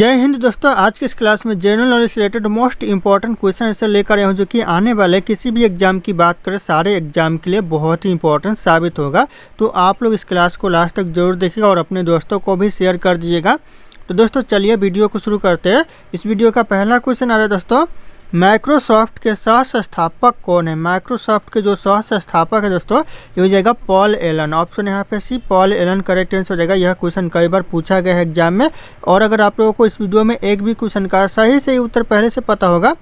जय हिंद दोस्तों, आज के इस क्लास में जनरल नॉलेज से रिलेटेड मोस्ट इंपॉर्टेंट क्वेश्चन ऐसे लेकर आया हूँ जो कि आने वाले किसी भी एग्जाम की बात करें सारे एग्जाम के लिए बहुत ही इंपॉर्टेंट साबित होगा। तो आप लोग इस क्लास को लास्ट तक जरूर देखिएगा और अपने दोस्तों को भी शेयर कर दीजिएगा। तो दोस्तों चलिए वीडियो को शुरू करते हैं। इस वीडियो का पहला क्वेश्चन आ रहा है दोस्तों, माइक्रोसॉफ्ट के सह संस्थापक कौन है। माइक्रोसॉफ्ट के जो सह संस्थापक है दोस्तों ये हो जाएगा पॉल एलन। ऑप्शन यहाँ पे सी, पॉल एलन करेक्ट आंसर हो जाएगा। यह क्वेश्चन कई बार पूछा गया है एग्जाम में, और अगर आप लोगों को इस वीडियो में एक भी क्वेश्चन का सही उत्तर पहले से पता होगा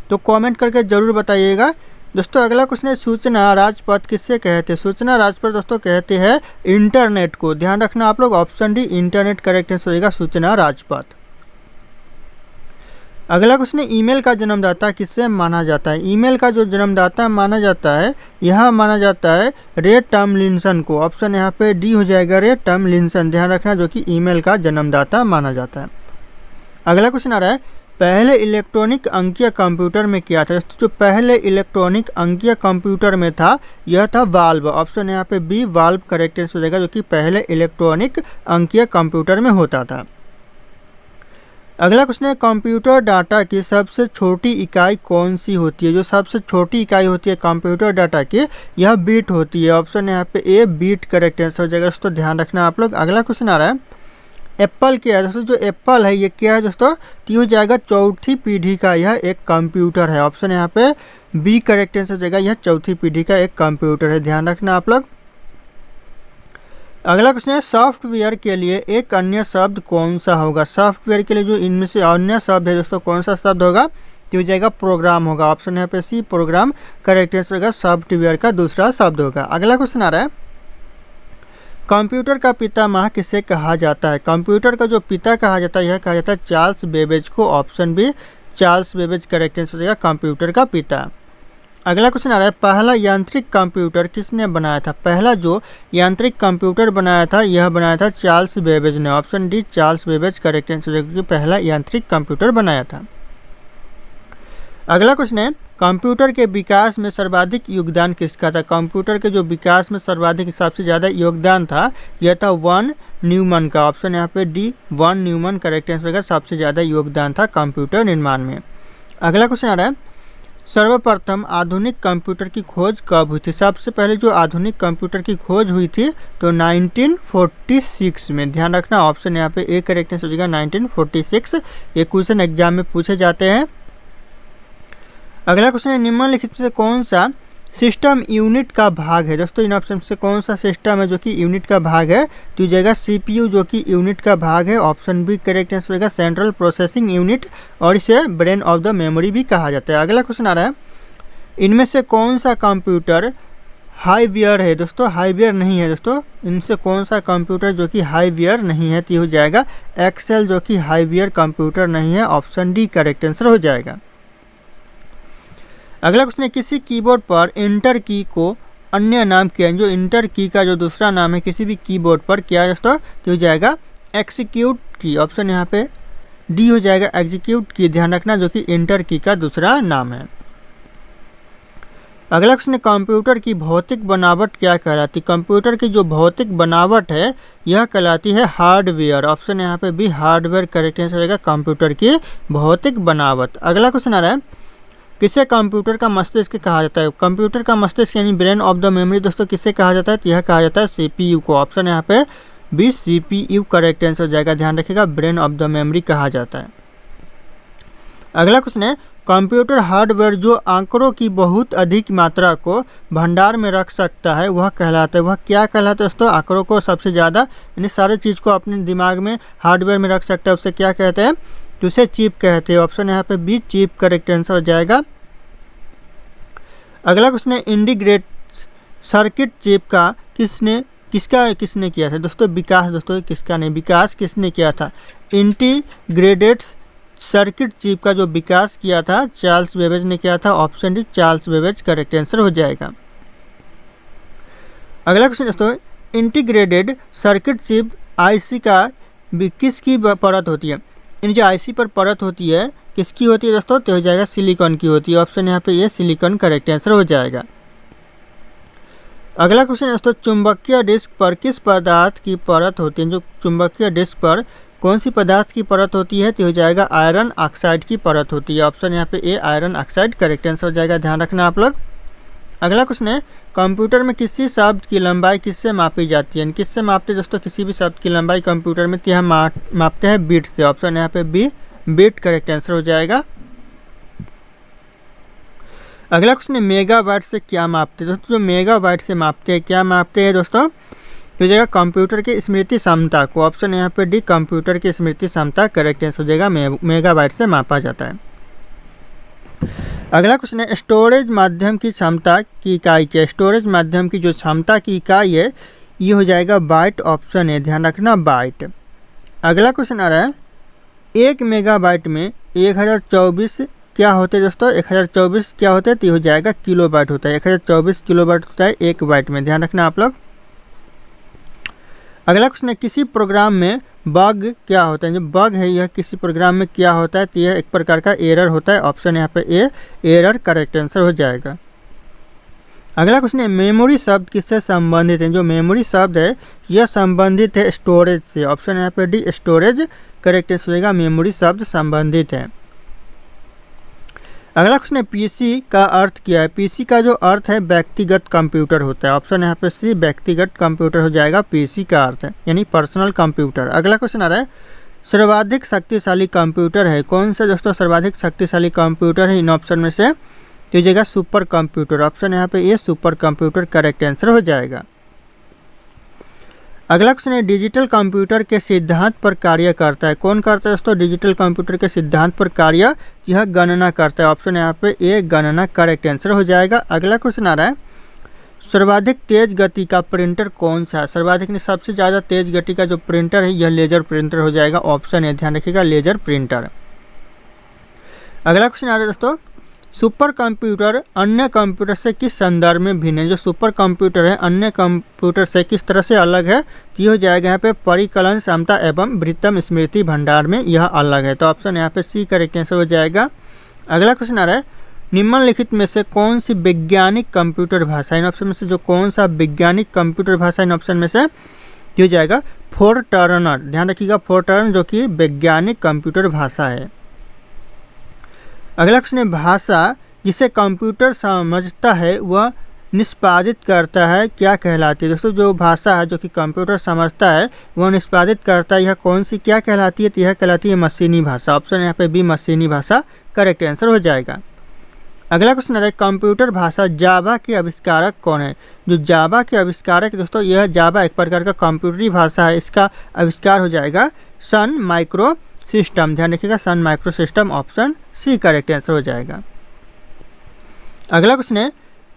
तो कॉमेंट करके ज़रूर बताइएगा। दोस्तों अगला क्वेश्चन है, सूचना राजपथ किससे कहते हैं। सूचना राजपथ दोस्तों कहते हैं इंटरनेट को। ध्यान रखना आप लोग, option D internet correct answer हो जाएगा सूचना राजपथ। अगला क्वेश्चन है, ईमेल का जन्मदाता किससे माना जाता है। ईमेल का जो जन्मदाता माना जाता है यह माना जाता है रे टॉमलिंसन को। ऑप्शन यहाँ पे डी हो जाएगा, रे टॉमलिंसन। ध्यान रखना, जो कि ईमेल का जन्मदाता माना जाता है। अगला क्वेश्चन आ रहा है, पहले इलेक्ट्रॉनिक अंकीय कंप्यूटर में क्या था। जो पहले इलेक्ट्रॉनिक अंकीय कंप्यूटर में था यह था वाल्व। ऑप्शन यहाँ पे बी, वाल्व करेक्ट आंसर हो जाएगा, जो कि पहले इलेक्ट्रॉनिक अंकीय कंप्यूटर में होता था। अगला क्वेश्चन है, कंप्यूटर डाटा की सबसे छोटी इकाई कौन सी होती है। जो सबसे छोटी इकाई होती है कंप्यूटर डाटा की यह बीट होती है। ऑप्शन यहाँ पे ए, बीट करेक्ट आंसर हो जाएगा। दोस्तों ध्यान रखना आप लोग। अगला क्वेश्चन आ रहा है, एप्पल क्या है दोस्तों। जो एप्पल है ये क्या है दोस्तों, तो हो जाएगा चौथी पीढ़ी का यह एक कंप्यूटर है। ऑप्शन यहाँ पे बी करेक्ट आंसर हो जाएगा, यह चौथी पीढ़ी का एक कंप्यूटर है। ध्यान रखना आप लोग। अगला क्वेश्चन है, सॉफ्टवेयर के लिए एक अन्य शब्द कौन सा होगा। सॉफ्टवेयर के लिए जो इनमें से अन्य शब्द है दोस्तों कौन सा शब्द होगा, तो हो जाएगा प्रोग्राम होगा। ऑप्शन यहाँ पे सी, प्रोग्राम करेक्ट आंसर होगा, सॉफ्टवेयर का दूसरा शब्द होगा। अगला क्वेश्चन आ रहा है, कंप्यूटर का पितामह किसे कहा जाता है। कंप्यूटर का जो पिता कहा जाता है यह कहा जाता है चार्ल्स बेबेज को। Option B, Charles Babbage correct answer हो जाएगा, कंप्यूटर का पिता। अगला क्वेश्चन आ रहा है, पहला यांत्रिक कंप्यूटर किसने बनाया था। पहला जो यांत्रिक कंप्यूटर बनाया था यह बनाया था चार्ल्स बेबेज ने। Option D, Charles Babbage correct answer है, पहला यांत्रिक कंप्यूटर बनाया था। अगला क्वेश्चन है, कंप्यूटर के विकास में सर्वाधिक योगदान किसका था। कंप्यूटर के जो विकास में सर्वाधिक सबसे ज़्यादा योगदान था यह था वन न्यूमन का। ऑप्शन यहाँ पे D, von Neumann correct answer है, सबसे ज़्यादा योगदान था कंप्यूटर निर्माण में। अगला क्वेश्चन आ रहा है, सर्वप्रथम आधुनिक कंप्यूटर की खोज कब हुई थी। सबसे पहले जो आधुनिक कंप्यूटर की खोज हुई थी तो 1946 में। ध्यान रखना, ऑप्शन यहाँ पे ए करेक्ट आंसर हो जाएगा 1946। ये क्वेश्चन एग्जाम में पूछे जाते हैं। अगला क्वेश्चन है, निम्नलिखित में से कौन सा सिस्टम यूनिट का भाग है। दोस्तों इन ऑप्शन से कौन सा सिस्टम है जो कि यूनिट का भाग है, तो हो जाएगा सीपीयू जो कि यूनिट का भाग है। ऑप्शन बी करेक्ट आंसर होगा, सेंट्रल प्रोसेसिंग यूनिट, और इसे ब्रेन ऑफ द मेमोरी भी कहा जाता है। अगला क्वेश्चन आ रहा है, इनमें से कौन सा कंप्यूटर हार्डवेयर है। दोस्तों हार्डवेयर नहीं है। दोस्तों इनसे कौन सा कंप्यूटर जो कि हार्डवेयर नहीं है, तो हो जाएगा एक्सेल जो कि हार्डवेयर कंप्यूटर नहीं है। ऑप्शन डी करेक्ट आंसर हो जाएगा। अगला क्वेश्चन है, किसी कीबोर्ड पर इंटर की को अन्य नाम क्या है। जो इंटर की का जो दूसरा नाम है किसी भी कीबोर्ड पर क्या है दोस्तों, तो हो जाएगा एक्जीक्यूट की। ऑप्शन यहाँ पे डी हो जाएगा, एग्जीक्यूट की। ध्यान रखना, जो कि इंटर की का दूसरा नाम है। अगला क्वेश्चन है, कंप्यूटर की भौतिक बनावट क्या कहलाती है। कंप्यूटर की जो भौतिक बनावट है यह कहलाती है हार्डवेयर। ऑप्शन यहाँ पे भी, हार्डवेयर करेक्ट आंसर हो जाएगा, कंप्यूटर की भौतिक बनावट। अगला क्वेश्चन आ रहा है, किसे कंप्यूटर का मस्तिष्क कहा जाता है। कंप्यूटर का मस्तिष्क यानी ब्रेन ऑफ द मेमोरी दोस्तों किसे कहा जाता है, तो यह कहा जाता है सीपीयू को। ऑप्शन यहाँ पे बी, सीपीयू करेक्ट आंसर हो जाएगा। ध्यान रखिएगा, ब्रेन ऑफ द मेमोरी कहा जाता है। अगला क्वेश्चन है, कंप्यूटर हार्डवेयर जो आंकड़ों की बहुत अधिक मात्रा को भंडार में रख सकता है वह कहलाता है। वह क्या कहलाता है दोस्तों, आंकड़ों को सबसे ज़्यादा यानी सारे चीज़ को अपने दिमाग में हार्डवेयर में रख सकता है, उसे क्या कहते हैं, तो उसे चिप कहते हैं। ऑप्शन यहाँ पे बी, चिप करेक्ट आंसर हो जाएगा। अगला क्वेश्चन है, इंटीग्रेटेड सर्किट चिप का किसने किया था। दोस्तों विकास, दोस्तों किसका नहीं, विकास किसने किया था। इंटीग्रेटेड सर्किट चिप का जो विकास किया था चार्ल्स बेबेज ने किया था। Option D, Charles Babbage correct answer हो जाएगा। अगला क्वेश्चन दोस्तों, इंटीग्रेटेड सर्किट चिप आईसी का किसकी परत होती है। इन जो आईसी पर परत होती है किसकी होती है दोस्तों, तो हो जाएगा सिलिकॉन की होती है। ऑप्शन यहाँ पे ये सिलिकॉन करेक्ट आंसर हो जाएगा। अगला क्वेश्चन दोस्तों, चुंबकीय डिस्क पर किस पदार्थ की परत होती है। जो चुंबकीय डिस्क पर कौन सी पदार्थ की परत होती है, तो हो जाएगा आयरन ऑक्साइड की परत होती है। ऑप्शन यहाँ पे ए आयरन ऑक्साइड करेक्ट आंसर हो जाएगा, ध्यान रखना आप लोग। अगला क्वेश्चन है कंप्यूटर में किसी शब्द की लंबाई किससे मापी जाती है, किससे मापते हैं दोस्तों किसी भी शब्द की लंबाई कंप्यूटर में, तो यहाँ मापते हैं बीट से। ऑप्शन यहाँ पे बी बीट करेक्ट आंसर हो जाएगा। अगला क्वेश्चन है मेगाबाइट से क्या मापते हैं दोस्तों, जो मेगाबाइट से मापते हैं क्या मापते हैं दोस्तों, तो जाएगा कंप्यूटर की स्मृति क्षमता को। ऑप्शन यहाँ पे डी कंप्यूटर की स्मृति क्षमता करेक्ट आंसर हो जाएगा, मेगाबाइट से मापा जाता है। अगला क्वेश्चन है स्टोरेज माध्यम की क्षमता की इकाई क्या है, स्टोरेज माध्यम की जो क्षमता की इकाई है ये हो जाएगा बाइट। ऑप्शन है, ध्यान रखना बाइट। अगला क्वेश्चन आ रहा है 1 मेगाबाइट में 1024 क्या होते हैं दोस्तों, 1024 क्या होते हैं, तो हो जाएगा किलोबाइट होता है। 1024 किलोबाइट होता है 1 बाइट में, ध्यान रखना आप लोग। अगला क्वेश्चन है किसी प्रोग्राम में बग क्या होता है, जो बग है यह किसी प्रोग्राम में क्या होता है, तो यह एक प्रकार का एरर होता है। ऑप्शन यहाँ पे ए एरर करेक्ट आंसर हो जाएगा। अगला क्वेश्चन है मेमोरी शब्द किससे संबंधित है, जो मेमोरी शब्द है यह संबंधित है स्टोरेज से। ऑप्शन यहाँ पे डी स्टोरेज करेक्ट आंसर हो जाएगा, मेमोरी शब्द संबंधित है। अगला क्वेश्चन है पीसी का अर्थ क्या है, पीसी का जो अर्थ है व्यक्तिगत कंप्यूटर होता है। ऑप्शन यहाँ पे सी व्यक्तिगत कंप्यूटर हो जाएगा, पीसी का अर्थ है यानी पर्सनल कंप्यूटर। अगला क्वेश्चन आ रहा है सर्वाधिक शक्तिशाली कंप्यूटर है कौन सा दोस्तों, सर्वाधिक शक्तिशाली कंप्यूटर है इन ऑप्शन में से, तो हो जाएगा सुपर कंप्यूटर। ऑप्शन यहाँ पे ये सुपर कंप्यूटर करेक्ट आंसर हो जाएगा। अगला क्वेश्चन है डिजिटल कंप्यूटर के सिद्धांत पर कार्य करता है कौन करता है दोस्तों, डिजिटल कंप्यूटर के सिद्धांत पर कार्य यह गणना करता है। ऑप्शन यहाँ पे ए गणना करेक्ट आंसर हो जाएगा। अगला क्वेश्चन आ रहा है सर्वाधिक तेज गति का प्रिंटर कौन सा है, सर्वाधिक ने सबसे ज़्यादा तेज गति का जो प्रिंटर है यह लेजर प्रिंटर हो जाएगा। ऑप्शन है, ध्यान रखिएगा लेजर प्रिंटर। अगला क्वेश्चन आ रहा है दोस्तों सुपर कंप्यूटर अन्य कंप्यूटर से किस संदर्भ में भिन्न है, जो सुपर कंप्यूटर है अन्य कंप्यूटर से किस तरह से अलग है, तो ये हो जाएगा यहाँ पे परिकलन क्षमता एवं वृत्तम स्मृति भंडार में यह अलग है। तो ऑप्शन यहाँ पे सी करेक्ट आंसर हो जाएगा। अगला क्वेश्चन आ रहा है निम्नलिखित में से कौन सी वैज्ञानिक कंप्यूटर भाषा, इन ऑप्शन में से जो कौन सा वैज्ञानिक कंप्यूटर भाषा इन ऑप्शन में से ये हो जाएगा फोरट्रनर। ध्यान रखिएगा फोरट्रनर जो कि वैज्ञानिक कंप्यूटर भाषा है। अगला क्वेश्चन है भाषा जिसे कंप्यूटर समझता है वह निष्पादित करता है क्या कहलाती है, दोस्तों जो भाषा है जो कि कंप्यूटर समझता है वह निष्पादित करता है यह कौन सी क्या कहलाती है, तो यह कहलाती है मशीनी भाषा। ऑप्शन यहाँ पे बी मशीनी भाषा करेक्ट आंसर हो जाएगा। अगला क्वेश्चन है कंप्यूटर भाषा जावा के आविष्कारक कौन है, जो जावा के आविष्कारक दोस्तों यह जावा एक प्रकार का कंप्यूटरी भाषा है, इसका आविष्कार हो जाएगा सन माइक्रो सिस्टम। ध्यान रखिएगा Sun micro system, option C correct answer हो जाएगा। अगला क्वेश्चन है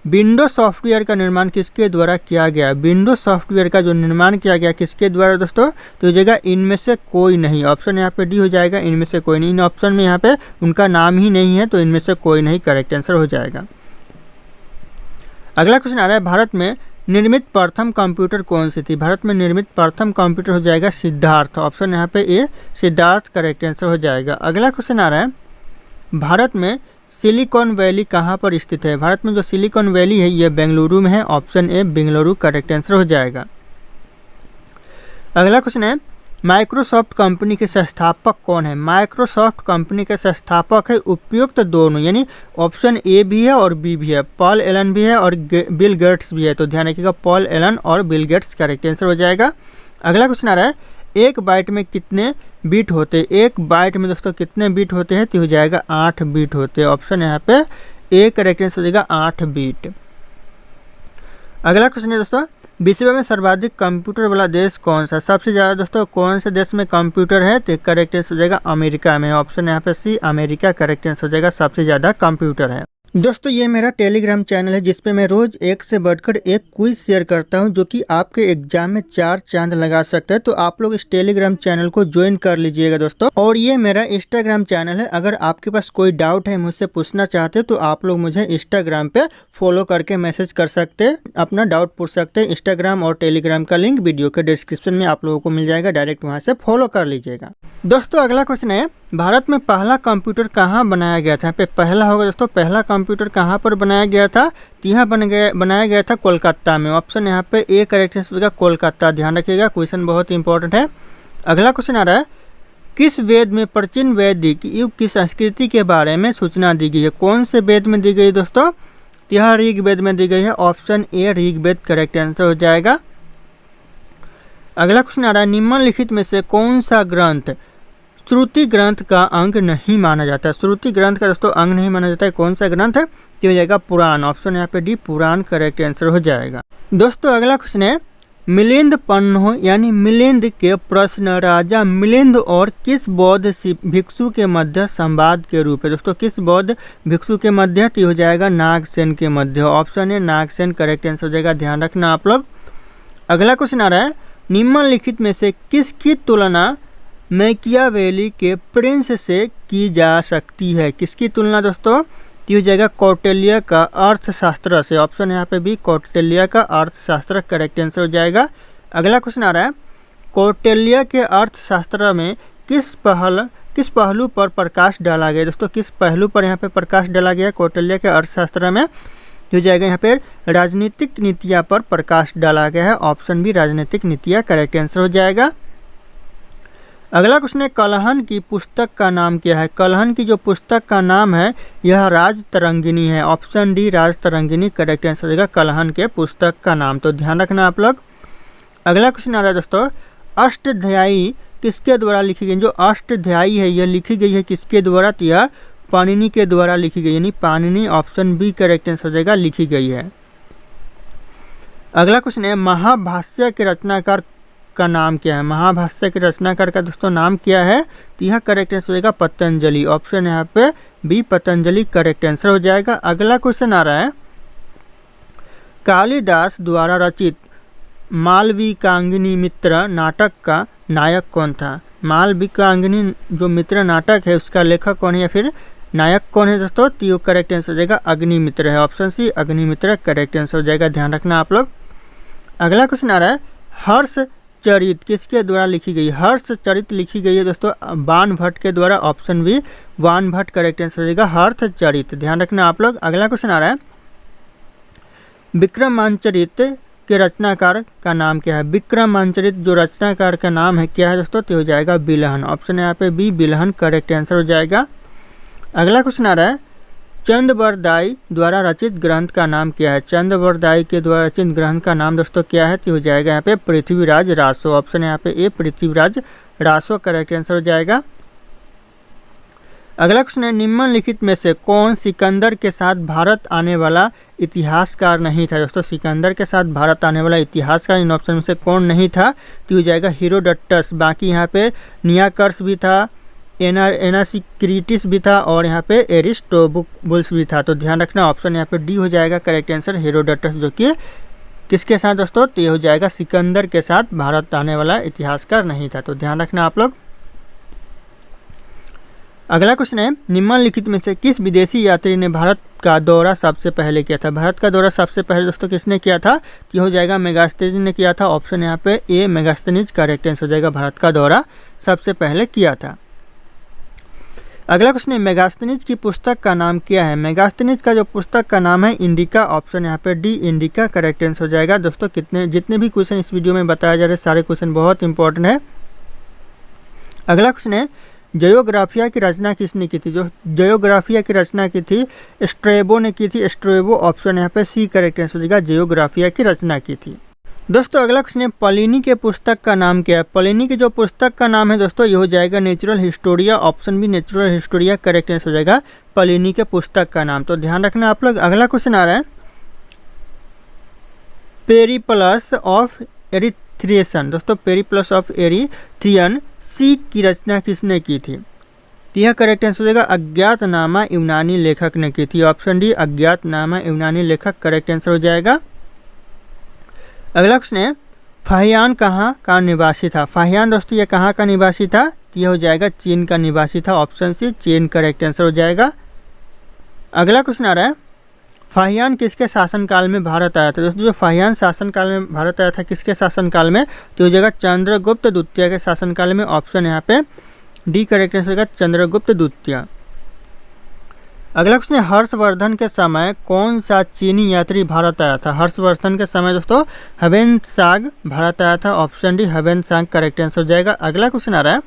विंडो सॉफ्टवेयर का निर्माण किसके द्वारा किया गया, विंडो सॉफ्टवेयर का जो निर्माण किया गया किसके द्वारा दोस्तों, तो हो जाएगा इनमें से कोई नहीं। ऑप्शन यहाँ पे डी हो जाएगा इनमें से कोई नहीं, इन ऑप्शन में यहाँ पे उनका नाम ही नहीं है तो इनमें से कोई नहीं करेक्ट आंसर हो जाएगा। अगला क्वेश्चन आ रहा है भारत में निर्मित प्रथम कंप्यूटर कौन सी थी, भारत में निर्मित प्रथम कंप्यूटर हो जाएगा सिद्धार्थ। ऑप्शन यहाँ पे ए सिद्धार्थ करेक्ट आंसर हो जाएगा। अगला क्वेश्चन आ रहा है भारत में सिलिकॉन वैली कहाँ पर स्थित है, भारत में जो सिलिकॉन वैली है ये बेंगलुरु में है। ऑप्शन ए बेंगलुरु करेक्ट आंसर हो जाएगा। अगला क्वेश्चन है माइक्रोसॉफ्ट कंपनी के संस्थापक कौन है, माइक्रोसॉफ्ट कंपनी के संस्थापक है उपयुक्त दोनों यानी ऑप्शन ए भी है और बी भी है, पॉल एलन भी है और बिल गेट्स भी है। तो ध्यान रखिएगा पॉल एलन और बिल गेट्स करेक्ट आंसर हो जाएगा। अगला क्वेश्चन आ रहा है एक बाइट में कितने बीट होते हैं, एक बाइट में दोस्तों कितने बीट होते हैं, तो हो जाएगा 8 बीट होते हैं। ऑप्शन यहाँ पे ए करेक्ट आंसर हो जाएगा 8 बीट। अगला क्वेश्चन है दोस्तों विश्व में सर्वाधिक कंप्यूटर वाला देश कौन सा, सबसे ज़्यादा दोस्तों कौन से देश में कंप्यूटर है, तो करेक्ट आंसर हो जाएगा अमेरिका में। ऑप्शन यहाँ पे सी अमेरिका करेक्ट आंसर हो जाएगा, सबसे ज़्यादा कंप्यूटर है। दोस्तों ये मेरा टेलीग्राम चैनल है जिसपे मैं रोज एक से बढ़कर एक क्विज शेयर करता हूं जो कि आपके एग्जाम में 4 चांद लगा सकता है। तो आप लोग इस टेलीग्राम चैनल को ज्वाइन कर लीजिएगा दोस्तों। और ये मेरा इंस्टाग्राम चैनल है, अगर आपके पास कोई डाउट है मुझसे पूछना चाहते हैं तो आप लोग मुझे इंस्टाग्राम पे फॉलो करके मैसेज कर सकते हैं, अपना डाउट पूछ सकते हैं। इंस्टाग्राम और टेलीग्राम का लिंक वीडियो के डिस्क्रिप्शन में आप लोगों को मिल जाएगा, डायरेक्ट वहाँ से फॉलो कर लीजिएगा। दोस्तों अगला क्वेश्चन है भारत में पहला कंप्यूटर कहाँ बनाया गया था, यहाँ पे पहला होगा दोस्तों पहला कंप्यूटर कहाँ पर बनाया गया था, तो यहाँ बनाया गया था कोलकाता में। ऑप्शन यहाँ पे ए करेक्ट आंसर होगा कोलकाता। ध्यान रखिएगा क्वेश्चन बहुत इंपॉर्टेंट है। अगला क्वेश्चन आ रहा है किस वेद में प्राचीन वैदिक युग की संस्कृति के बारे में सूचना दी गई है? कौन से वेद में दी गई है दोस्तों? यह ऋग्वेद में दी गई है। Option A Rigveda correct answer हो जाएगा। अगला क्वेश्चन आ रहा है, निम्नलिखित में से कौन सा ग्रंथ श्रुति ग्रंथ का अंग नहीं माना जाता है? श्रुति ग्रंथ का दोस्तों अंग नहीं माना जाता है, कौन सा ग्रंथ है? ये हो जाएगा पुराण। ऑप्शन यहाँ पे डी पुराण करेक्ट आंसर हो जाएगा। दोस्तों अगला क्वेश्चन है, मिलिंद पन्नो यानी मिलिंद के प्रश्न राजा मिलिंद और किस बौद्ध भिक्षु के मध्य संवाद के रूप है? दोस्तों किस बौद्ध भिक्षु के मध्य? तो हो जाएगा नागसेन के मध्य। ऑप्शन है नागसेन करेक्ट आंसर हो जाएगा, ध्यान रखना आप लोग। अगला क्वेश्चन आ रहा है, निम्नलिखित में से किसकी तुलना मैकियावेली के प्रिंस से की जा सकती है? किसकी तुलना दोस्तों? तो हो जाएगा कौटिल्य का अर्थशास्त्र से। ऑप्शन यहाँ पे भी कौटिल्य का अर्थशास्त्र करेक्ट आंसर हो जाएगा। अगला क्वेश्चन आ रहा है, कौटिल्य के अर्थशास्त्र में किस पहलू पर प्रकाश डाला गया? दोस्तों किस पहलू पर यहाँ पे प्रकाश डाला गया कौटिल्य के अर्थशास्त्र में? हो जाएगा यहाँ पे राजनीतिक नीतियाँ पर प्रकाश डाला गया है। ऑप्शन बी राजनीतिक नीतियाँ करेक्ट आंसर हो जाएगा। अगला क्वेश्चन है, कलहन की पुस्तक का नाम क्या है? कलहन की जो पुस्तक का नाम है यह राजतरंगिणी है। Option D Rajatarangini correct answer हो जाएगा कलहन के पुस्तक का नाम, तो ध्यान रखना आप लोग। अगला क्वेश्चन आ रहा है दोस्तों, अष्टध्यायी किसके द्वारा लिखी गई? जो अष्टध्यायी है यह लिखी गई है किसके द्वारा? तो यह पाणिनि के द्वारा लिखी गई, यानी Panini. Option B correct answer हो जाएगा, लिखी गई है। अगला क्वेश्चन है, महाभाष्य के रचनाकार का नाम क्या है? महाभाष्य के रचनाकार का दोस्तों नाम क्या है? तो यह करेक्ट आंसर हो जाएगा पतंजलि। ऑप्शन यहाँ पे बी पतंजलि करेक्ट आंसर हो जाएगा। अगला क्वेश्चन आ रहा है, कालिदास द्वारा रचित मालविकाग्नि मित्र नाटक का नायक कौन था? मालविकाग्नि जो मित्र नाटक है उसका लेखक कौन है या फिर नायक कौन है दोस्तों? तो ये करेक्ट आंसर हो जाएगा अग्निमित्र है। Option C Agnimitra correct answer हो जाएगा, ध्यान रखना आप लोग। अगला क्वेश्चन आ रहा है, हर्ष चरित किसके द्वारा लिखी गई? हर्ष चरित लिखी गई है दोस्तों बाण भट्ट के द्वारा। ऑप्शन बी बाण भट्ट करेक्ट आंसर हो जाएगा हर्ष चरित, ध्यान रखना आप लोग। अगला क्वेश्चन आ रहा है, विक्रमांचरित के रचनाकार का नाम क्या है? विक्रमांचरित जो रचनाकार का नाम है क्या है दोस्तों? तो हो जाएगा बिलहन। ऑप्शन यहाँ पे बी बिलहन करेक्ट आंसर हो जाएगा। अगला क्वेश्चन आ रहा है, चंद्रवरदाई द्वारा रचित ग्रंथ का नाम क्या है? चंद्रवरदाई के द्वारा रचित ग्रंथ का नाम दोस्तों क्या है? तो हो जाएगा यहाँ पे पृथ्वीराज रासो। ऑप्शन यहाँ पे ए पृथ्वीराज रासो करेक्ट आंसर हो जाएगा। अगला क्वेश्चन है, निम्नलिखित में से कौन सिकंदर के साथ भारत आने वाला इतिहासकार नहीं था? दोस्तों सिकंदर के साथ भारत आने वाला इतिहासकार इन ऑप्शन में से कौन नहीं था? तो हो जाएगा हेरोडोटस। बाकी यहाँ पे नियाकर्स भी था, एनासिक्रीटिस भी था और यहाँ पे एरिस्टोबुल्स भी था, तो ध्यान रखना। ऑप्शन यहाँ पे डी हो जाएगा करेक्ट आंसर हेरोडोटस, जो कि किसके साथ दोस्तों? तो ये हो जाएगा सिकंदर के साथ भारत आने वाला इतिहासकार नहीं था, तो ध्यान रखना आप लोग। अगला क्वेश्चन है, निम्नलिखित में से किस विदेशी यात्री ने भारत का दौरा सबसे पहले किया था? भारत का दौरा सबसे पहले दोस्तों किसने किया था? तो हो जाएगा मेगास्थनीज ने किया था। ऑप्शन यहाँ पे ए मेगास्थनीज करेक्ट आंसर हो जाएगा, भारत का दौरा सबसे पहले किया था। अगला क्वेश्चन है, मेगास्थनीज की पुस्तक का नाम क्या है? मेगास्थनीज का जो पुस्तक का नाम है इंडिका। ऑप्शन यहाँ पे डी इंडिका करेक्ट आंसर हो जाएगा। दोस्तों जितने भी क्वेश्चन इस वीडियो में बताए जा रहे सारे क्वेश्चन बहुत इंपॉर्टेंट है। अगला क्वेश्चन है, जियोग्राफिया की रचना किसने की थी? जो जियोग्राफिया की रचना की थी स्ट्रेबो ने की थी। स्ट्रेबो ऑप्शन यहाँ पे सी करेक्ट आंसर हो जाएगा, जियोग्राफिया की रचना की थी। दोस्तों अगला क्वेश्चन है, प्लिनी के पुस्तक का नाम क्या है? प्लिनी की जो पुस्तक का नाम है दोस्तों ये हो जाएगा natural historia. Option B natural historia correct answer हो जाएगा प्लिनी के पुस्तक का नाम, तो ध्यान रखना आप लोग। अगला क्वेश्चन आ रहा है, पेरिप्लस ऑफ एरिथ्रियन। दोस्तों पेरिप्लस ऑफ एरिथ्रियन सी की रचना किसने की थी? यह करेक्ट आंसर हो जाएगा अज्ञातनामा यूनानी लेखक ने की थी। ऑप्शन डी अज्ञातनामा यूनानी लेखक करेक्ट आंसर हो जाएगा। अगला क्वेश्चन है, फाहियान कहाँ का निवासी था? फाहियान दोस्तों ये कहाँ का निवासी था? यह हो जाएगा चीन का निवासी था। ऑप्शन सी चीन करेक्ट आंसर हो जाएगा। अगला क्वेश्चन आ रहा है, फाहियान किसके शासनकाल में भारत आया था? दोस्तों जो फाहियान शासनकाल में भारत आया था किसके शासनकाल में? तो हो जाएगा चंद्रगुप्त द्वितीय के शासनकाल में। ऑप्शन यहाँ पे डी करेक्ट आंसर होगा चंद्रगुप्त द्वितीय। अगला क्वेश्चन है, हर्षवर्धन के समय कौन सा चीनी यात्री भारत आया था? हर्षवर्धन के समय दोस्तों हेवेनसांग भारत आया था। ऑप्शन डी हेवेनसांग करेक्ट आंसर हो जाएगा। अगला क्वेश्चन आ रहा है,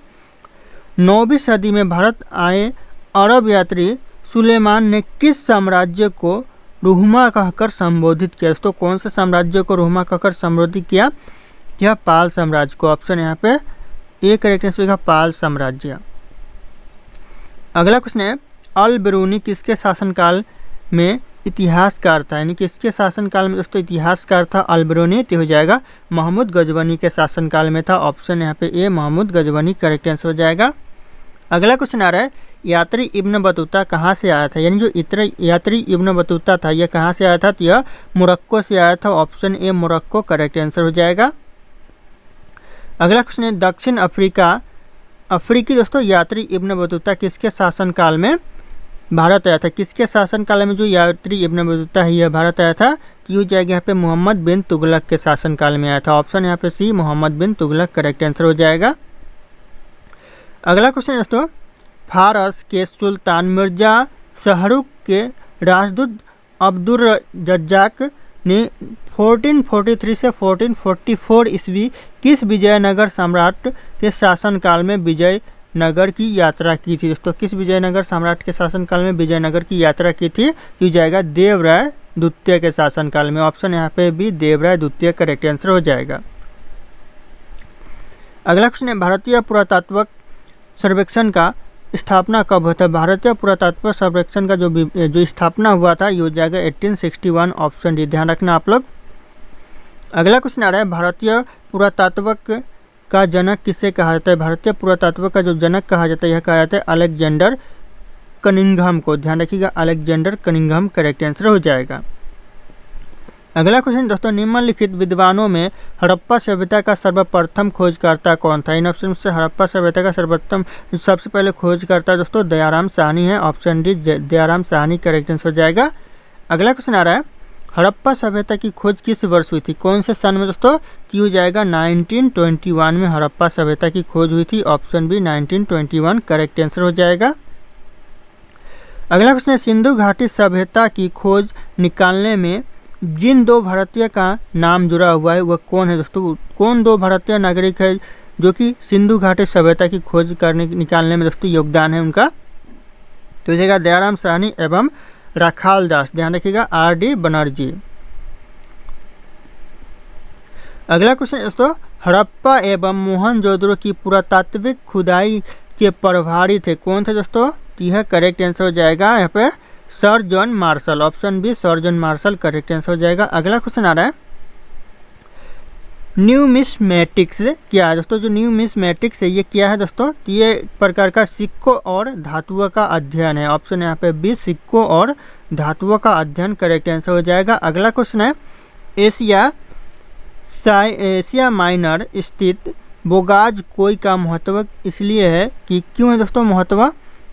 9वीं सदी में भारत आए अरब यात्री सुलेमान ने किस साम्राज्य को रुहमा कहकर संबोधित किया? दोस्तों कौन से साम्राज्य को रुहमा कहकर संबोधित किया? यह पाल साम्राज्य को। ऑप्शन यहाँ पे ए करेक्ट आंसर होगा पाल साम्राज्य। अगला क्वेश्चन है अल बिरूनी किसके शासनकाल में इतिहासकार था? यानी किसके शासनकाल में दोस्तों इतिहासकार था अल बिरूनी? तो हो जाएगा महमूद गजबनी के शासनकाल में था। ऑप्शन यहाँ पे ए महमूद गजबनी करेक्ट आंसर हो जाएगा। अगला क्वेश्चन आ रहा है यात्री इब्न बतूता कहाँ से आया था? यानी जो यात्री इब्न बतूता था यह कहाँ से आया था? तो यह मोरक्को से आया था। Option A Morocco correct answer हो जाएगा। अगला क्वेश्चन है दक्षिण अफ्रीकी दोस्तों यात्री इब्न बतूता किसके शासनकाल में भारत आया था? किसके शासनकाल में जो यात्री इब्न बतूता है यह भारत आया था? तो हो जाएगा यहाँ पे मोहम्मद बिन तुगलक के शासनकाल में आया था। ऑप्शन यहाँ पे सी मोहम्मद बिन तुगलक करेक्ट आंसर हो जाएगा। अगला क्वेश्चन दोस्तों फारस के सुल्तान मिर्जा शाहरुख के राजदूत अब्दुल रज्जाक ने 1443 से 1444 ईस्वी किस विजयनगर सम्राट के शासनकाल में विजयनगर की यात्रा की थी? दोस्तों किस विजयनगर सम्राट के शासनकाल में विजयनगर की यात्रा की थी? तो जाएगा देवराय द्वितीय के शासनकाल में। ऑप्शन यहाँ पे भी देवराय द्वितीय करेक्ट आंसर हो जाएगा। अगला क्वेश्चन है भारतीय पुरातत्व सर्वेक्षण का स्थापना कब हुआ था? भारतीय पुरातत्व सर्वेक्षण का जो स्थापना हुआ था ये हो जाएगा 1861। ऑप्शन डी ध्यान रखना आप लोग। अगला क्वेश्चन आ रहा है भारतीय पुरातत्व का जनक किसे कहा जाता है? भारतीय पुरातत्व का जो जनक कहा जाता है यह कहा जाता है अलेक्जेंडर कनिंघम को। ध्यान रखिएगा अलेक्जेंडर कनिंघम करेक्ट आंसर हो जाएगा। अगला क्वेश्चन दोस्तों निम्नलिखित विद्वानों में हड़प्पा सभ्यता का सर्वप्रथम खोजकर्ता कौन था? इन ऑप्शन से हड़प्पा सभ्यता का सर्वप्रथम सबसे पहले खोजकर्ता दोस्तों दयाराम साहनी है। Option D Dayaram Sahni correct answer हो जाएगा। अगला क्वेश्चन आ रहा है हड़प्पा सभ्यता की खोज किस वर्ष हुई थी? कौन से सन में दोस्तों? हो जाएगा 1921 में हड़प्पा सभ्यता की खोज हुई थी। ऑप्शन बी 1921 करेक्ट आंसर हो जाएगा। अगला क्वेश्चन है सिंधु घाटी सभ्यता की खोज निकालने में जिन दो भारतीय का नाम जुड़ा हुआ है वह कौन है दोस्तों? कौन दो भारतीय नागरिक है जो कि सिंधु घाटी सभ्यता की खोज निकालने में दोस्तों योगदान है उनका? तो जाएगा दयाराम साहनी एवं राखाल दास। ध्यान रखिएगा आर.डी. बनर्जी। अगला क्वेश्चन दोस्तों हड़प्पा एवं मोहनजोदड़ो की पुरातात्विक खुदाई के प्रभारी थे कौन थे दोस्तों? यह करेक्ट आंसर हो जाएगा यहाँ पे sir John Marshall. Option B sir John Marshall correct answer हो जाएगा। अगला क्वेश्चन आ रहा है न्यूमिस्मेटिक्स क्या है दोस्तों? जो न्यूमिस्मेटिक्स है ये क्या है दोस्तों? ये एक प्रकार का सिक्कों और धातुओं का अध्ययन है। ऑप्शन यहाँ पे बी सिक्कों और धातुओं का अध्ययन करेक्ट आंसर हो जाएगा। अगला क्वेश्चन है एशिया माइनर स्थित बोगाज कोई का महत्व इसलिए है कि क्यों है दोस्तों महत्व?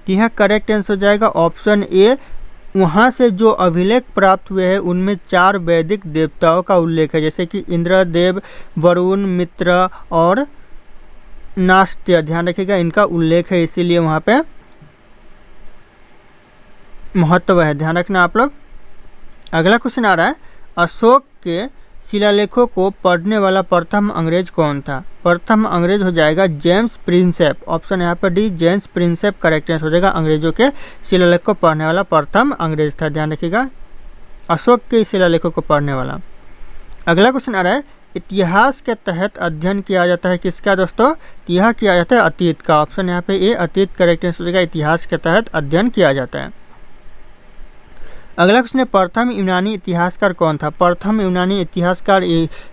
यह करेक्ट आंसर हो जाएगा ऑप्शन ए वहाँ से जो अभिलेख प्राप्त हुए हैं उनमें 4 वैदिक देवताओं का उल्लेख है जैसे कि इंद्रदेव, वरुण, मित्र और नास्त्य। ध्यान रखिएगा इनका उल्लेख है इसीलिए वहाँ पे महत्व है। ध्यान रखना आप लोग। अगला क्वेश्चन आ रहा है अशोक के शिलालेखों को पढ़ने वाला प्रथम अंग्रेज कौन था? प्रथम अंग्रेज हो जाएगा जेम्स प्रिंसेप। ऑप्शन यहाँ पर D James Prinsep correct answer हो जाएगा। अंग्रेजों के शिलालेख को पढ़ने वाला प्रथम अंग्रेज था। ध्यान रखिएगा अशोक के शिलालेखों को पढ़ने वाला। अगला क्वेश्चन आ रहा है इतिहास के तहत अध्ययन किया जाता है किसका दोस्तों? यह किया जाता है अतीत का। ऑप्शन यहाँ पे ए अतीत करेक्ट आंसर हो जाएगा। इतिहास के तहत अध्ययन किया जाता है। अगला क्वेश्चन है प्रथम यूनानी इतिहासकार कौन था? प्रथम यूनानी इतिहासकार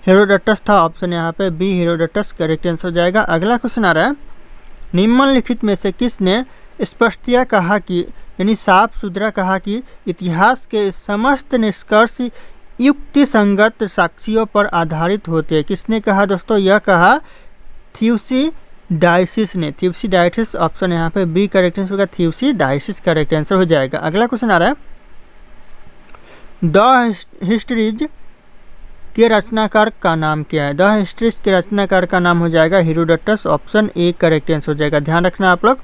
हेरोडोटस था। ऑप्शन यहाँ पे बी हेरोडोटस करेक्ट आंसर हो जाएगा। अगला क्वेश्चन आ रहा है निम्नलिखित में से किसने स्पष्टतया कहा कि यानी साफ सुथरा कहा कि इतिहास के समस्त निष्कर्ष युक्ति संगत साक्ष्यों पर आधारित होते हैं? किसने कहा दोस्तों? यह कहा थ्यूसिडाइसिस ने। थ्यूसिडाइसिस ऑप्शन यहाँ पे बी करेक्ट आंसर होगा। थ्यूसिडाइसिस करेक्ट आंसर हो जाएगा। अगला क्वेश्चन आ रहा है द हिस्ट्रीज के रचनाकार का नाम क्या है? द हिस्ट्रीज के रचनाकार का नाम हो जाएगा Herodotus. Option A correct answer हो जाएगा। ध्यान रखना आप लोग।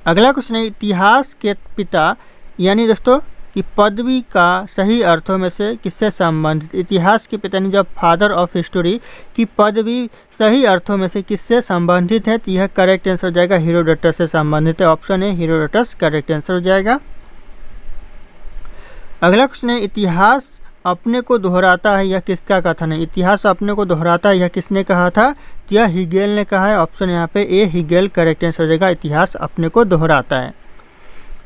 अगला क्वेश्चन है इतिहास के पिता यानी दोस्तों कि पदवी का सही अर्थों में से किससे संबंधित, इतिहास के पिता जब फादर ऑफ हिस्टोरी की पदवी सही अर्थों में से किससे संबंधित है, तो यह करेक्ट आंसर हो जाएगा हेरोडोटस से संबंधित है। ऑप्शन ए हेरोडोटस करेक्ट आंसर हो जाएगा। अगला क्वेश्चन है इतिहास अपने को दोहराता है, यह किसका कथन है, इतिहास अपने को दोहराता है यह किसने कहा था, तो यह हिगेल ने कहा है। ऑप्शन यहाँ पे ए हिगेल करेक्ट आंसर हो जाएगा, इतिहास अपने को दोहराता है।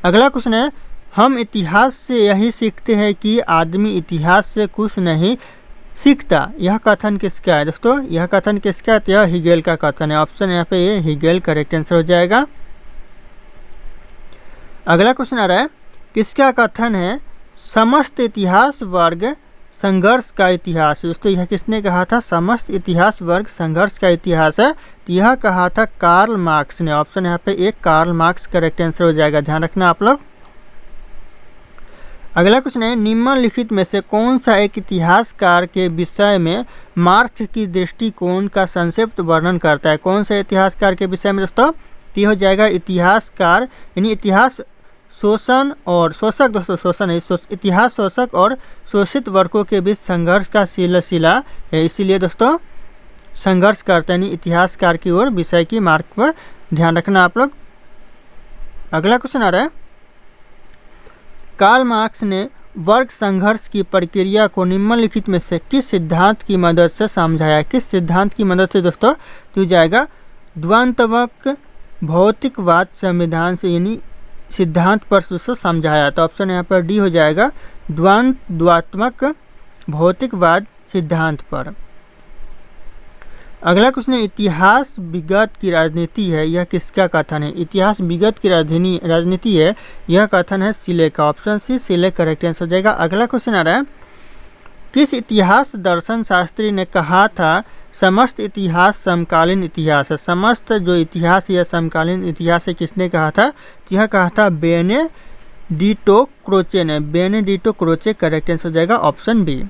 अगला क्वेश्चन है हम इतिहास से यही सीखते हैं कि आदमी इतिहास से कुछ नहीं सीखता, यह कथन किसका है दोस्तों, यह कथन किसका है, तो यह हिगेल का कथन है। ऑप्शन यहाँ पे ए हिगेल करेक्ट आंसर हो जाएगा। अगला क्वेश्चन आ रहा है किसका कथन है समस्त इतिहास वर्ग संघर्ष का इतिहास, दोस्तों यह किसने कहा था, समस्त इतिहास वर्ग संघर्ष का इतिहास है, तो यह कहा था कार्ल मार्क्स ने। ऑप्शन यहाँ पे एक कार्ल मार्क्स करेक्ट आंसर हो जाएगा, ध्यान रखना आप लोग। अगला क्वेश्चन है निम्नलिखित में से कौन सा एक इतिहासकार के विषय में मार्क्स की दृष्टिकोण का संक्षिप्त वर्णन करता है, कौन सा इतिहासकार के विषय में दोस्तों, तो हो जाएगा इतिहासकार यानी इतिहास शोषण और शोषक, दोस्तों शोषण है, इतिहास शोषक और शोषित वर्गों के बीच संघर्ष का सिलसिला है, इसीलिए दोस्तों संघर्ष करते हैं इतिहासकार की ओर विषय की मार्क पर ध्यान रखना आप लोग। अगला क्वेश्चन आ रहा है कार्ल मार्क्स ने वर्ग संघर्ष की प्रक्रिया को निम्नलिखित में से किस सिद्धांत की मदद से समझाया, किस सिद्धांत की मदद से दोस्तों, तो जाएगा द्वंद्वात्मक भौतिकवाद संविधान से यानी सिद्धांत पर दोस्तों समझाया, तो ऑप्शन यहाँ पर डी हो जाएगा द्वंद्वात्मक भौतिकवाद सिद्धांत पर। अगला क्वेश्चन है इतिहास विगत की राजनीति है, यह किसका कथन है, इतिहास विगत की राजनीति है, यह कथन है सिले का। ऑप्शन सी सिले करेक्ट आंसर हो जाएगा। अगला क्वेश्चन आ रहा है किस इतिहास दर्शन शास्त्री ने कहा था समस्त इतिहास समकालीन इतिहास है, समस्त जो इतिहास या समकालीन इतिहास है किसने कहा था, तो यह कहा था बेनेडिटो क्रोचे ने, बेनेडिटो क्रोचे करेक्ट आंसर हो जाएगा, ऑप्शन बी।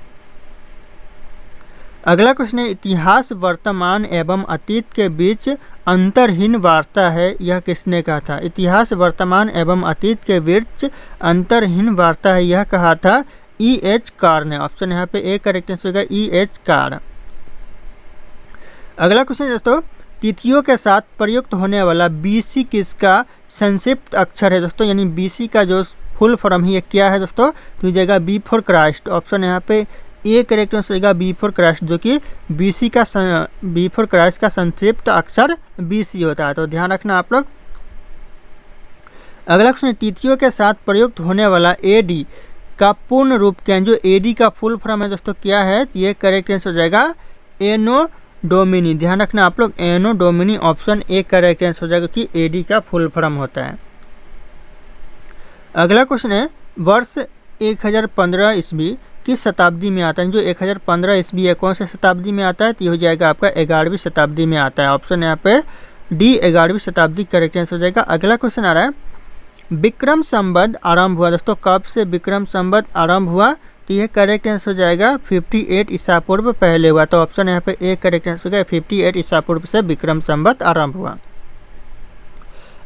अगला क्वेश्चन है इतिहास वर्तमान एवं अतीत के बीच अंतरहीन वार्ता है, यह किसने कहा था, इतिहास वर्तमान एवं अतीत के बीच अंतरहीन वार्ता है, यह कहा था ई एच कार ने। ऑप्शन यहाँ पे ए करेक्ट आंसर होगा ई एच कार। अगला क्वेश्चन दोस्तों तिथियों के साथ प्रयुक्त होने वाला बीसी किसका संक्षिप्त अक्षर है दोस्तों, यानी बीसी का जो फुल फॉर्म है ये क्या है दोस्तों, तो जाएगा बी फॉर क्राइस्ट। ऑप्शन यहाँ पे ए करेक्ट आंसर होगा बी फॉर क्राइस्ट, जो कि बी फॉर क्राइस्ट का संक्षिप्त अक्षर बीसी होता है, तो ध्यान रखना आप लोग। अगला क्वेश्चन तिथियों के साथ प्रयुक्त होने वाला एडी का पूर्ण रूप क्या है, जो एडी का फुल फॉर्म है दोस्तों क्या है, तो ये करेक्ट आंसर हो जाएगा एनो डोमिनी, ध्यान रखना आप लोग anno domini, option A correct answer हो जाएगा कि एडी का फुल फॉर्म होता है। अगला क्वेश्चन है वर्ष 1015 ईस्वी किस शताब्दी में आता है, जो 1015 ईस्वी है कौन सी शताब्दी में आता है, तो ये हो जाएगा आपका 11वीं शताब्दी में आता है। ऑप्शन यहाँ पे डी 11वीं शताब्दी करेक्ट आंसर हो जाएगा। अगला क्वेश्चन आ रहा है विक्रम संवत आरंभ हुआ दोस्तों, कब से विक्रम संवत आरंभ हुआ, तो ये करेक्ट आंसर हो जाएगा 58 ईसा पूर्व पहले हुआ, तो ऑप्शन यहाँ पे ए करेक्ट आंसर हो जाएगा 58 ईसा पूर्व से विक्रम संवत आरंभ हुआ।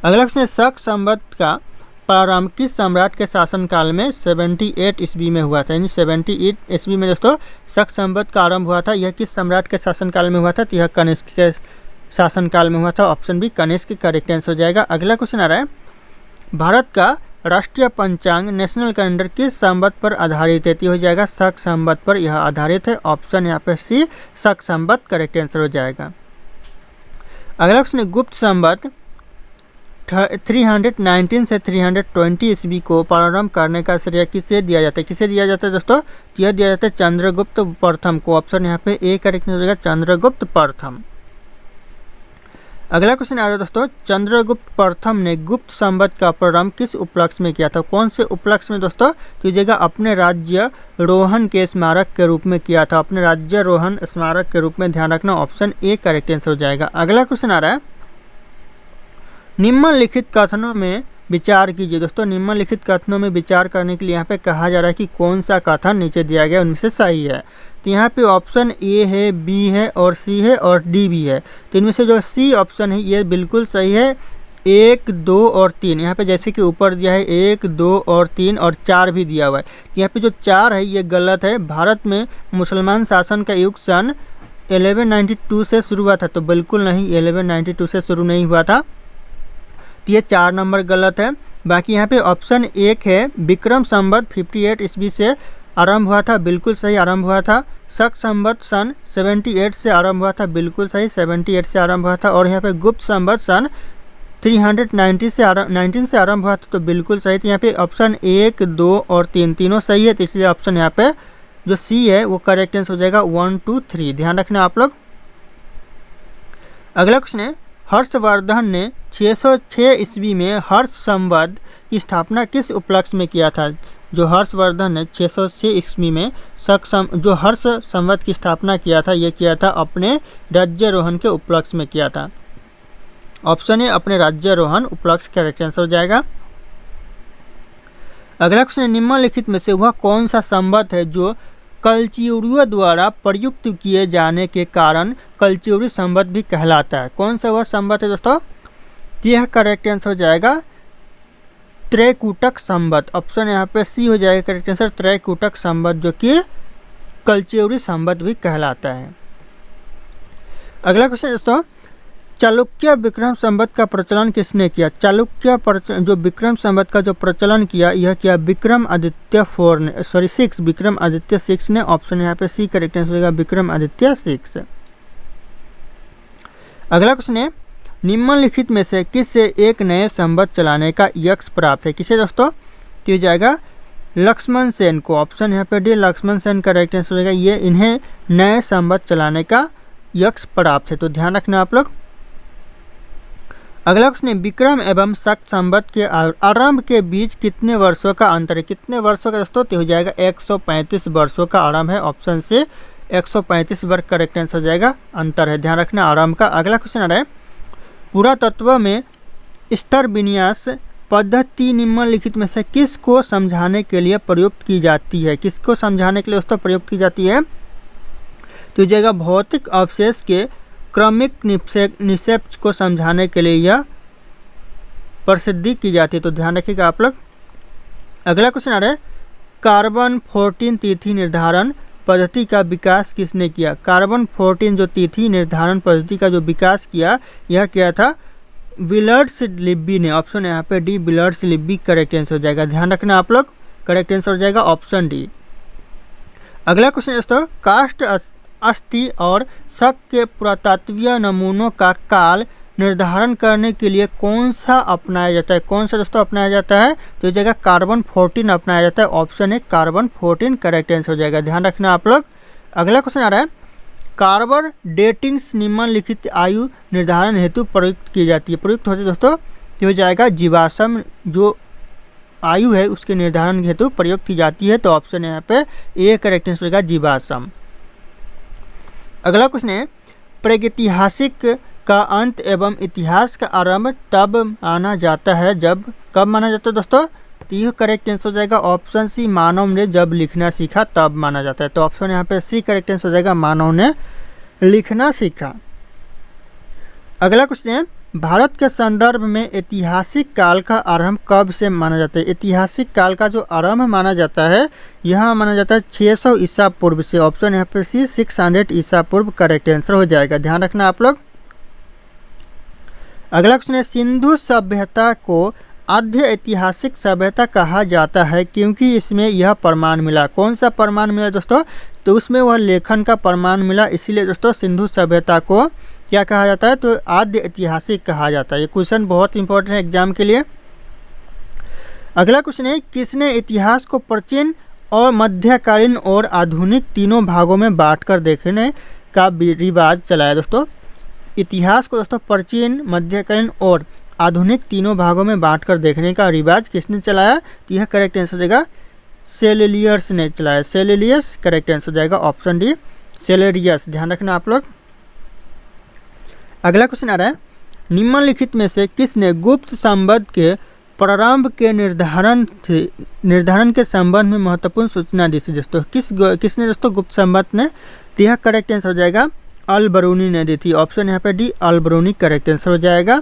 अगला क्वेश्चन शक संवत का प्रारंभ किस सम्राट के शासनकाल में 78 ईस्वी में हुआ था, यानी 78 ईस्वी में दोस्तों शक संवत का आरंभ हुआ था, यह किस सम्राट के शासनकाल में हुआ था, तो यह कनिष्क के शासनकाल में हुआ था, option B Kanishka correct answer हो जाएगा। अगला क्वेश्चन आ रहा है भारत का राष्ट्रीय पंचांग नेशनल कैलेंडर किस संवत पर आधारित है, तो हो जाएगा शक संवत पर यह आधारित है, ऑप्शन यहाँ पे सी शक संवत करेक्ट आंसर हो जाएगा। अगला क्वेश्चन गुप्त संवत 319 से 320 ईस्वी को प्रारंभ करने का श्रेय किसे दिया जाता है, किसे दिया जाता है दोस्तों, तो यह दिया जाता है चंद्रगुप्त प्रथम को, ऑप्शन यहाँ पे ए करेक्ट हो जाएगा चंद्रगुप्त प्रथम। अगला क्वेश्चन आ रहा है दोस्तों चंद्रगुप्त प्रथम ने गुप्त संवत का प्रारंभ किस उपलक्ष्य में किया था, कौन से उपलक्ष्य में दोस्तों, तो जगह अपने राज्य रोहन के स्मारक के रूप में किया था, अपने राज्य रोहन स्मारक के रूप में, ध्यान रखना ऑप्शन ए करेक्ट आंसर हो जाएगा। अगला क्वेश्चन आ रहा है निम्नलिखित कथनों में विचार कीजिए दोस्तों, निम्नलिखित कथनों में विचार करने के लिए यहाँ पे कहा जा रहा है कि कौन सा कथन नीचे दिया गया उनमें से सही है, तो यहाँ पे ऑप्शन ए है, बी है और सी है और डी भी है, तो इनमें से जो सी ऑप्शन है ये बिल्कुल सही है, 1, 2 और 3, यहाँ पे जैसे कि ऊपर दिया है 1, 2 और 3 और 4 भी दिया हुआ है। यहाँ पे जो 4 है ये गलत है। भारत में मुसलमान शासन का युग सन 1192 से शुरू हुआ था, तो बिल्कुल नहीं, 1192 से शुरू नहीं हुआ था, तो ये 4 नंबर गलत है। बाकी यहाँ पे ऑप्शन 1 है विक्रम संवत 58 ईस्वी से आरंभ हुआ था, बिल्कुल सही आरंभ हुआ था। शक संवत सन 78 से आरंभ हुआ था, बिल्कुल सही 78 से आरंभ हुआ था। और यहाँ पे गुप्त संवत सन 319 से आरंभ हुआ था, तो बिल्कुल सही। तो यहाँ पे ऑप्शन 1, 2 और 3 तीनों सही है, तो इसलिए ऑप्शन यहाँ पे जो सी है वो करेक्ट आंसर हो जाएगा 1, 2, 3। ध्यान रखना आप लोग। अगला क्वेश्चन है हर्षवर्धन ने 606 ईस्वी में हर्ष संवत की स्थापना किस उपलक्ष्य में किया था? जो हर्षवर्धन ने 606 ईस्वी में जो हर्ष संवत की स्थापना किया था, ये किया था अपने राज्यारोहण के उपलक्ष्य में किया था। ऑप्शन है अपने राज्यारोहण उपलक्ष्य करेक्ट आंसर हो जाएगा। अगला क्वेश्चन, निम्नलिखित में से वह कौन सा संवत है जो कलचियुरियों द्वारा प्रयुक्त किए जाने के कारण कलचियुरी संवत भी कहलाता है? कौन सा वह संवत है दोस्तों? यह करेक्ट आंसर हो जाएगा त्रैकूटक संवत। ऑप्शन यहाँ पे सी हो जाएगा करेक्ट आंसर, त्रैकूटक संवत, जो कि कलचियुरी संवत भी कहलाता है। अगला क्वेश्चन दोस्तों, चालुक्य विक्रम संवत का प्रचलन किसने किया? चालुक्य जो विक्रम संवत का जो प्रचलन किया, यह किया विक्रमादित्य 6 विक्रमादित्य 6 ने। ऑप्शन यहाँ पे सी करेक्ट आंसर होगा विक्रमादित्य 6। अगला क्वेश्चन है निम्नलिखित में से किससे एक नए संवत चलाने का यश प्राप्त है? किसे दोस्तों? तो ये जाएगा लक्ष्मण सेन को। ऑप्शन यहाँ पे D Lakshman Sen correct answer होगा। ये इन्हें नए संवत चलाने का यश प्राप्त है, तो ध्यान रखना आप लोग। अगला क्वेश्चन, विक्रम एवं शक संवत के आरंभ के बीच कितने वर्षों का अंतर है? कितने वर्षों का दोस्तों? तो हो जाएगा 135 वर्षों का आरंभ है। ऑप्शन से 135 वर्ष करेक्ट आंसर हो जाएगा, अंतर है, ध्यान रखना आरंभ का। अगला क्वेश्चन आ रहा है पुरातत्व में स्तर विन्यास पद्धति निम्नलिखित में से किसको समझाने के लिए प्रयुक्त की जाती है? किसको समझाने के लिए दोस्तों प्रयुक्त की जाती है? तो जाएगा भौतिक अवशेष के क्रमिक निक्षेप को समझाने के लिए यह प्रसिद्धि की जाती है, तो ध्यान रखिएगा आप लोग। अगला क्वेश्चन आ रहा है कार्बन 14 तिथि निर्धारण पद्धति का विकास किसने किया? कार्बन 14 जो तिथि निर्धारण पद्धति का जो विकास किया, यह किया था विलर्ड्स लिब्बी ने। ऑप्शन यहाँ पे डी विलर्ड्स लिब्बी करेक्ट आंसर हो जाएगा, ध्यान रखना आप लोग, करेक्ट आंसर हो जाएगा ऑप्शन डी। अगला क्वेश्चन दोस्तों, काष्ठ अस्थि और शक के पुरातत्वीय नमूनों का काल निर्धारण करने के लिए कौन सा अपनाया जाता है? कौन सा दोस्तों अपनाया जाता है? तो इस जगह कार्बन 14 अपनाया जाता है। ऑप्शन है कार्बन 14 करेक्ट आंसर हो जाएगा, ध्यान रखना आप लोग। अगला क्वेश्चन आ रहा है कार्बन डेटिंग्स निम्नलिखित आयु निर्धारण हेतु प्रयुक्त की जाती है। प्रयुक्त होती है दोस्तों, तो हो जाएगा जीवाश्म जो आयु है उसके निर्धारण हेतु प्रयुक्त की जाती है, तो ऑप्शन यहाँ पे ए करेक्ट आंसर होगा जीवाश्म। अगला क्वेश्चन है प्रागैतिहासिक का अंत एवं इतिहास का आरंभ तब माना जाता है जब, कब माना जाता है दोस्तों? तो यह करेक्ट आंसर हो जाएगा ऑप्शन सी मानव ने जब लिखना सीखा तब माना जाता है, तो ऑप्शन यहाँ पे सी करेक्ट आंसर हो जाएगा मानव ने लिखना सीखा। अगला क्वेश्चन है भारत के संदर्भ में ऐतिहासिक काल का आरंभ कब से माना जाता है? ऐतिहासिक काल का जो आरंभ माना जाता है यह माना जाता है 600 ईसा पूर्व से। ऑप्शन यहाँ पे सी 600 ईसा पूर्व करेक्ट आंसर हो जाएगा, ध्यान रखना आप लोग। अगला क्वेश्चन है सिंधु सभ्यता को आद्य ऐतिहासिक सभ्यता कहा जाता है क्योंकि इसमें यह प्रमाण मिला। कौन सा प्रमाण मिला दोस्तों? तो उसमें वह लेखन का प्रमाण मिला, इसीलिए दोस्तों सिंधु सभ्यता को क्या कहा जाता है? तो आद्य ऐतिहासिक कहा जाता है। ये क्वेश्चन बहुत इंपॉर्टेंट है एग्जाम के लिए। अगला क्वेश्चन है किसने इतिहास को प्राचीन और मध्यकालीन और आधुनिक तीनों भागों में बांटकर देखने का रिवाज चलाया? दोस्तों इतिहास को दोस्तों प्राचीन, मध्यकालीन और आधुनिक तीनों भागों में बांटकर देखने का रिवाज किसने चलाया? तो यह करेक्ट आंसर हो जाएगा सेलेसियस ने चलाया। सेलेसियस करेक्ट आंसर हो जाएगा ऑप्शन डी सेलेसियस, ध्यान रखना आप लोग। अगला क्वेश्चन आ रहा है निम्नलिखित में से किसने गुप्त संवत के प्रारंभ के निर्धारण के संबंध में महत्वपूर्ण सूचना दी थी? दोस्तों किसने दोस्तों गुप्त संवत ने? तो यह करेक्ट आंसर हो जाएगा अल बरूनी ने दी थी। ऑप्शन यहाँ पे डी अल बरूनी करेक्ट आंसर हो जाएगा।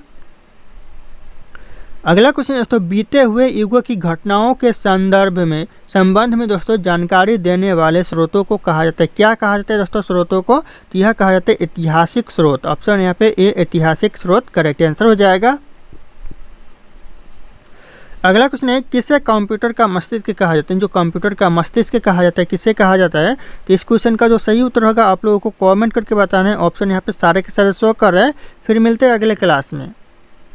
अगला क्वेश्चन दोस्तों, बीते हुए युगों की घटनाओं के संबंध में दोस्तों जानकारी देने वाले स्रोतों को कहा जाता है। क्या कहा जाता है दोस्तों स्रोतों को? तो यह कहा जाता है ऐतिहासिक स्रोत। ऑप्शन यहाँ पे ए ऐतिहासिक स्रोत करेक्ट आंसर हो जाएगा। अगला क्वेश्चन है, किसे कंप्यूटर का मस्तिष्क कहा जाता है? जो कंप्यूटर का मस्तिष्क कहा जाता है किसे कहा जाता है? तो इस क्वेश्चन का जो सही उत्तर होगा आप लोगों को कमेंट करके बताना है। ऑप्शन यहाँ पे सारे के सारे शो कर रहे हैं। फिर मिलते हैं अगले क्लास में।